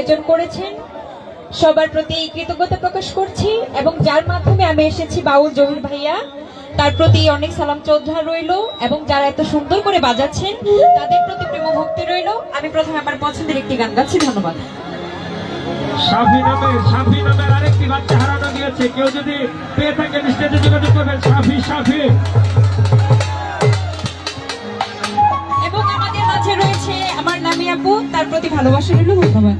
আয়োজন করেছেন সবার প্রতি কৃতজ্ঞতা প্রকাশ করছি এবং যার মাধ্যমে আমি এসেছি বাউল জহির ভাইয়া তার প্রতি অনেক সালাম শ্রদ্ধা রইল এবং যারা এত সুন্দর করে বাজাচ্ছেন তাদের প্রতি প্রেম ভক্তি রইল। আমি প্রথমে আমার পছন্দের একটি গান গাচ্ছি। ধন্যবাদ। শাফি নামের আরেকটি বাচ্চা হারানো গিয়েছে, কেউ যদি পেয়ে থাকেন স্টেজে যোগাযোগ করবেন। শাফি এবং আমাদের মাঝে রয়েছে আমার নামি আপু, তার প্রতি ভালোবাসা রইল। ধন্যবাদ।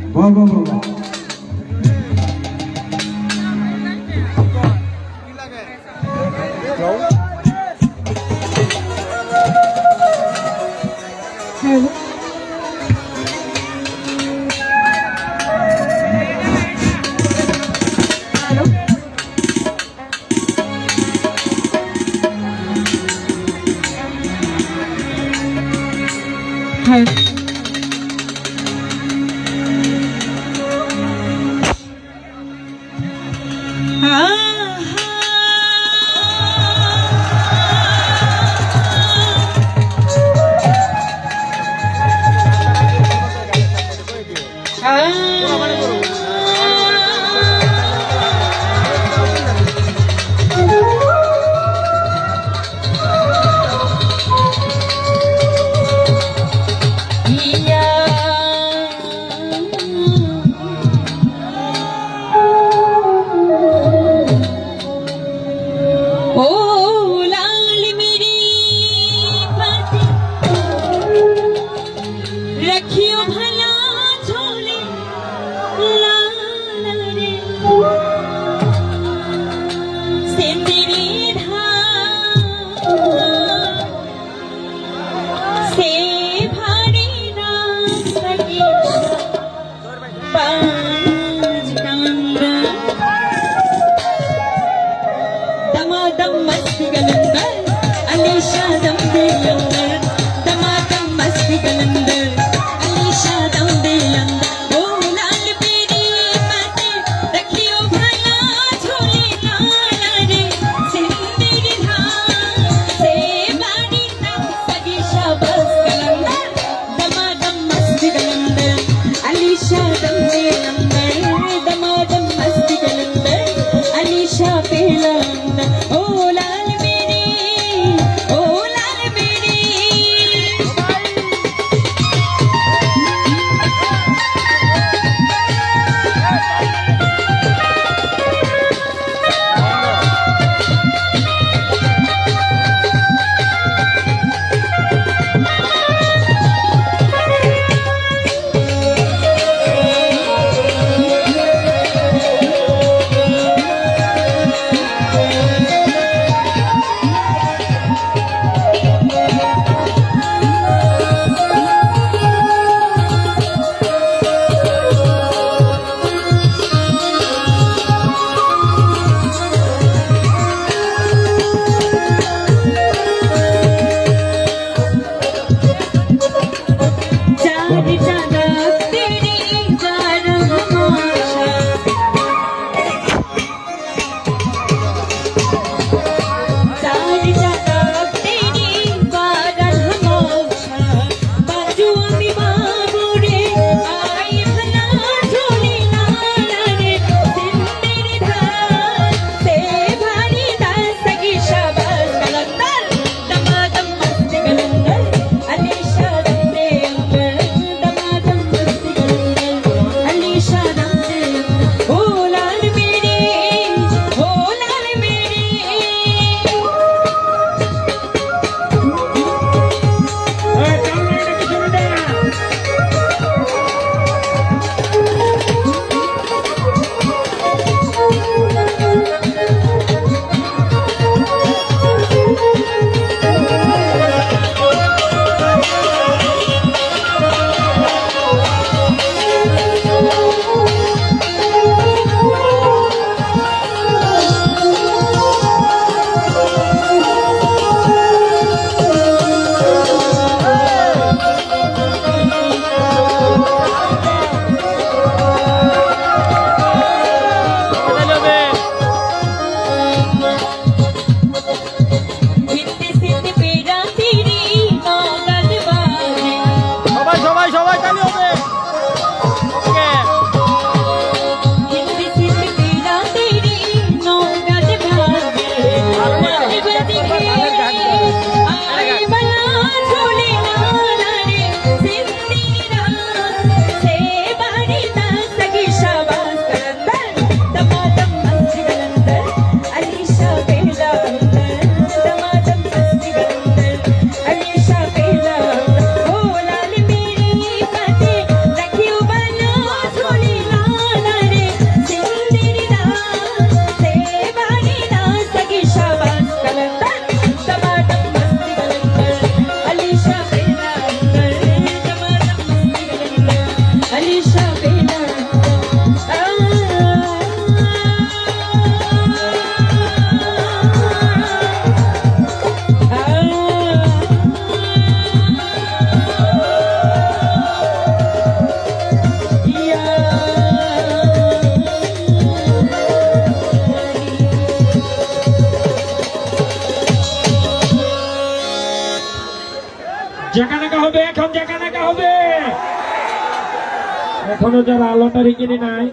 এখনো যারা লটারি কিনে নাই,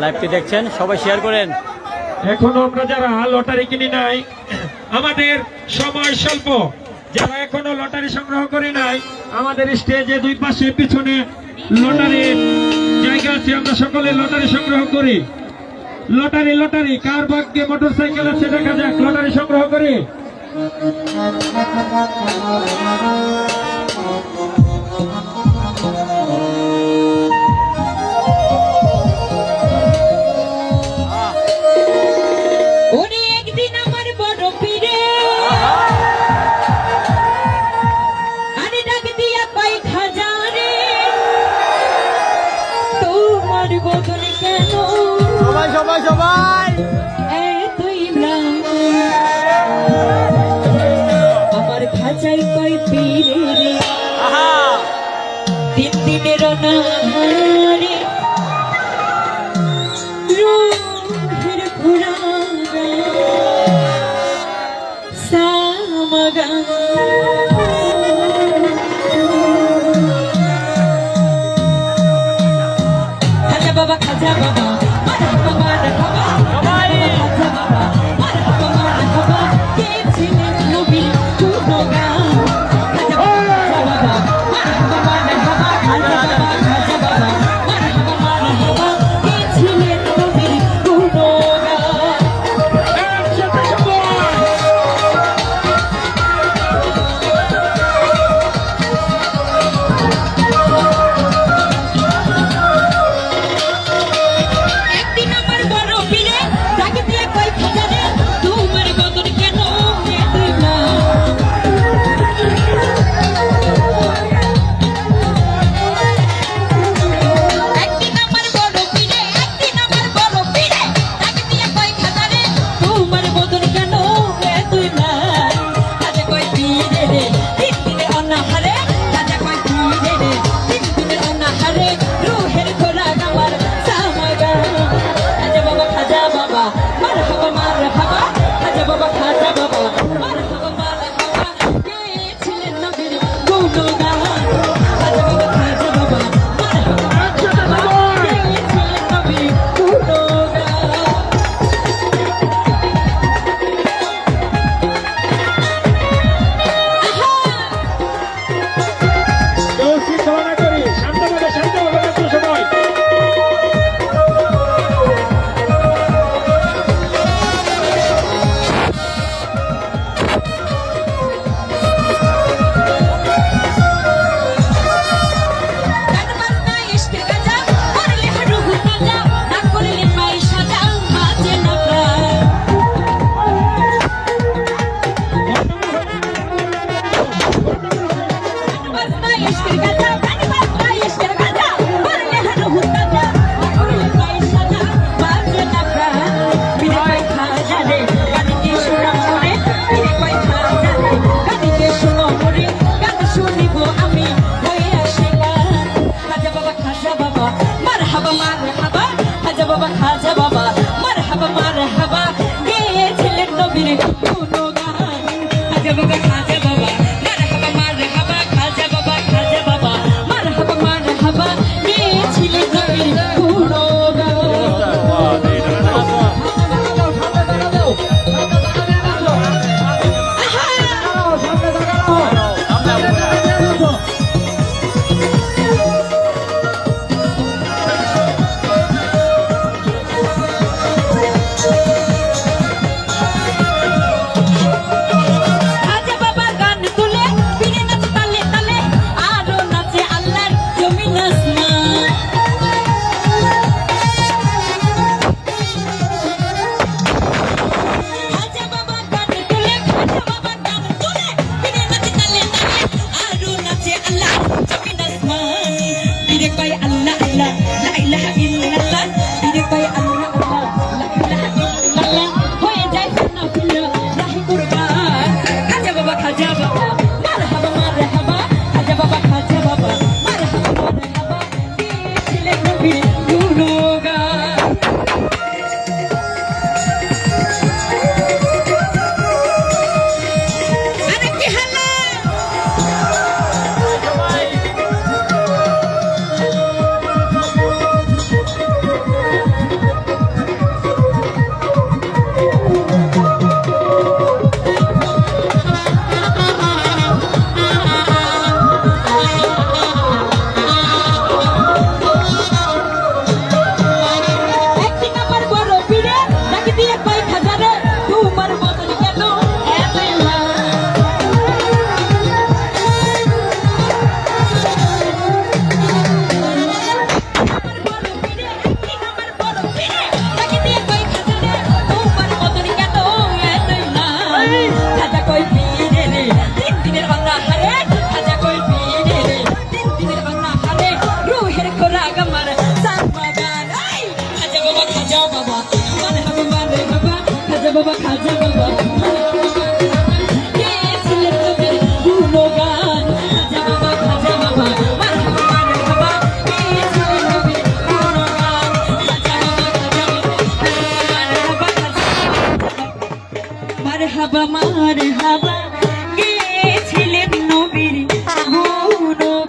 লাইভটি দেখছেন সবাই শেয়ার করেন। এখনো আমরা যারা লটারি কিনে নাই, আমাদের সময় স্বল্প, যারা এখনো লটারি সংগ্রহ করে নাই, আমাদের স্টেজে দুই পাশে পিছনে লটারির জায়গা আছে, আমরা সকলে লটারি সংগ্রহ করি। লটারি লটারি কার ভাগ্যে মোটরসাইকেল আছে দেখা যাক, লটারি সংগ্রহ করি। ওরে একদিন আমার বড় পীরে আরে ডাক দিয়া কয় খাজারে, তোমার বদলে কেন সবাই সবাই সবাই এতই ম্লান? আমার খাঁচাই কয় পীরে রে, দিন দিনের অনাহারে রুহের ঘোড়ারা সামাগা। খাজা বাবা খাজা বাবা মারহাবা মারহাবা, খাজা বাবা মারহাবা মারহাবা, কে ছিলেন নবী গুণগান। খাজা বাবা মারহাবা মারহাবা, খাজা বাবা খাজা বাবা মারহাবা মারহাবা, কে ছিলেন নবী গুণগান। একসাথে সবাই। একদিন আমার বড় পীরে ডাক দিয়া কয় খাজারে, তোমার বদন কেন এতই ম্লান? একদিন আমার বড় পীরে, একদিন আমার বড় পীরে ডাক দিয়া কয় খাজারে, তোমার বদন কেন এতই ম্লান? খাজা কয় পীরে রে, দিন দিনে অনাহারে, খাজা কয় পীরে রে, দিন দিনে অনাহারে রুহের ঘোড়া আমার সামাগা। খাজা বাবা খাজা বাবা মারহাবা মারহাবা, খাজা বাবা খাজা বাবা মারহাবা মারহাবা, কে ছিলেন নবীর গুণগান। খাজা বাবা খাজা বাবা মারহাবা মারহাবা, কে ছিলেন নবীর গুণগান। কেউ শৃঙ্খলা না করি, শান্তভাবে নাচো সবাই। গান বাজনা ইশকে গাজা করলে রুহু তাজা, না করলে মাই সাজা মাঝে না প্রায়। বাজনা ইশকে গাজা, গান বাজনা ইশকে গাজা করলে রুহু তাজা, না করলে মাই সাজা মাঝে না প্রায়। বিনে কয় খাজা রে গানকে শোনা মনে, বিনে কয় খাজা রে গানকে শোনা মনে, গান শুনিব আমি হয়ে আসি গান। খাজা বাবা খাজা বাবা মারহাবা মারহাবা, খাজা বাবা খাজা বাবা মারহাবা মারহাবা, গেয়েছিলেন নবীর গুণগান। খাজা বাবা খাজা বাবা মারহাবা মারহাবা, খাজা বাবা খাজা বাবা মারহাবা মারহাবা, গেয়েছিলেন নবীর গুণগান। খাজা বাবা গান তুলে ফিরে নাচ তালে তালে, আরো নাচে আল্লাহর জমিন আসমান। খাজা বাবা গান তুলে, খাজা বাবা গান তুলে ফিরে নাচ তালে তালে, আরো নাচে আল্লাহর জমিন আসমান। ফিরে কয় আল্লাহ আল্লাহ লা ইলাহা ইল্লাল্লাহ, ফিরে কয় আল্লাহ আল্লাহ লা ইলাহা ইল্লাল্লাহ, হয়ে যায় ফিরনা ফিরনা রাহি কুরবান। খাজা বাবা খাজা বাবা মারহাবা মারহাবা, খাজা বাবা খাজা বাবা মারহাবা মারহাবা, দিয়েছিলেন নবীর গুণগান। আরে কি হালা বাবা খাজা বাবা গেয়েছিলেন নবীর গুণগান। খাজা বাবা মারহাবা মারহাবা গেয়েছিলেন নবীর গুণগান। খাজা বাবা মারহাবা মারহাবা গেয়েছিলেন নবীর গুণগান।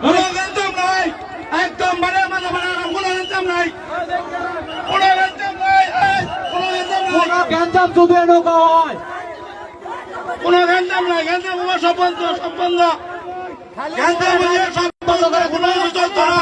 কোনো গেঞ্জাম নাই, একদম বাড়ে মাথা বাড়ানো, কোনো গেঞ্জাম নাই, কোনো গেঞ্জাম নাই, কোনো গেঞ্জাম নাই, গ্যাঞ্জাম যদি নৌকা হয় কোনো গেঞ্জাম নাই, গেঞ্জাম সব বন্ধ, সব বন্ধ, গেঞ্জাম সব বন্ধ, কোনো কিছু চলতো না।